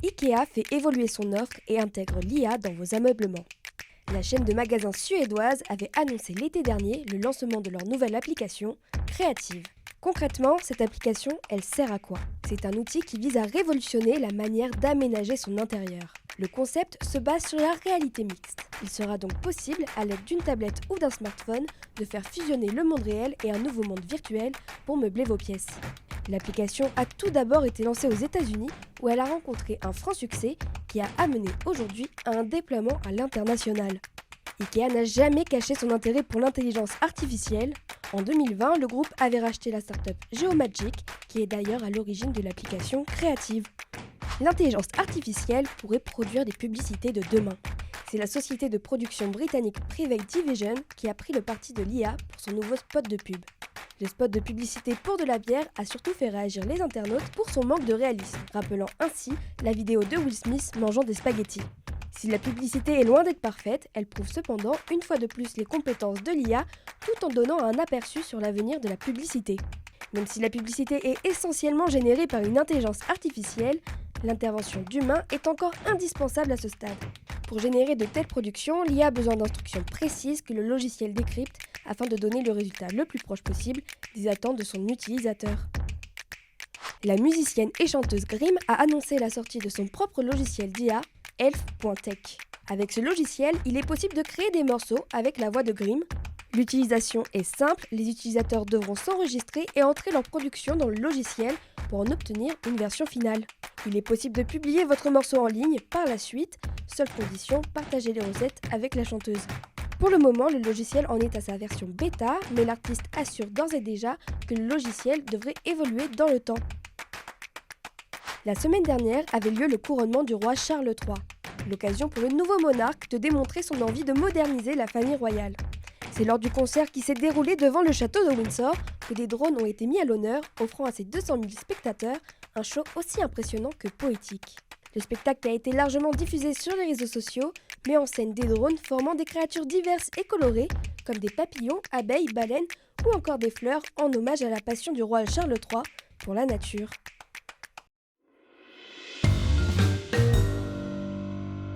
IKEA fait évoluer son offre et intègre l'IA dans vos ameublements. La chaîne de magasins suédoise avait annoncé l'été dernier le lancement de leur nouvelle application, Créative. Concrètement, cette application, elle sert à quoi? C'est un outil qui vise à révolutionner la manière d'aménager son intérieur. Le concept se base sur la réalité mixte. Il sera donc possible, à l'aide d'une tablette ou d'un smartphone, de faire fusionner le monde réel et un nouveau monde virtuel pour meubler vos pièces. L'application a tout d'abord été lancée aux États-Unis où elle a rencontré un franc succès qui a amené aujourd'hui à un déploiement à l'international. IKEA n'a jamais caché son intérêt pour l'intelligence artificielle. En 2020, le groupe avait racheté la start-up Geomagic, qui est d'ailleurs à l'origine de l'application Créative. L'intelligence artificielle pourrait produire des publicités de demain. C'est la société de production britannique Private Division qui a pris le parti de l'IA pour son nouveau spot de pub. Le spot de publicité pour de la bière a surtout fait réagir les internautes pour son manque de réalisme, rappelant ainsi la vidéo de Will Smith mangeant des spaghettis. Si la publicité est loin d'être parfaite, elle prouve cependant une fois de plus les compétences de l'IA tout en donnant un aperçu sur l'avenir de la publicité. Même si la publicité est essentiellement générée par une intelligence artificielle, l'intervention d'humains est encore indispensable à ce stade. Pour générer de telles productions, l'IA a besoin d'instructions précises que le logiciel décrypte afin de donner le résultat le plus proche possible des attentes de son utilisateur. La musicienne et chanteuse Grimm a annoncé la sortie de son propre logiciel d'IA, Elf.tech. Avec ce logiciel, il est possible de créer des morceaux avec la voix de Grimm. L'utilisation est simple, les utilisateurs devront s'enregistrer et entrer leur production dans le logiciel pour en obtenir une version finale. Il est possible de publier votre morceau en ligne par la suite, seule condition, partager les recettes avec la chanteuse. Pour le moment, le logiciel en est à sa version bêta, mais l'artiste assure d'ores et déjà que le logiciel devrait évoluer dans le temps. La semaine dernière avait lieu le couronnement du roi Charles III, l'occasion pour le nouveau monarque de démontrer son envie de moderniser la famille royale. C'est lors du concert qui s'est déroulé devant le château de Windsor que des drones ont été mis à l'honneur, offrant à ses 200 000 spectateurs un show aussi impressionnant que poétique. Le spectacle a été largement diffusé sur les réseaux sociaux, met en scène des drones formant des créatures diverses et colorées, comme des papillons, abeilles, baleines ou encore des fleurs en hommage à la passion du roi Charles III pour la nature.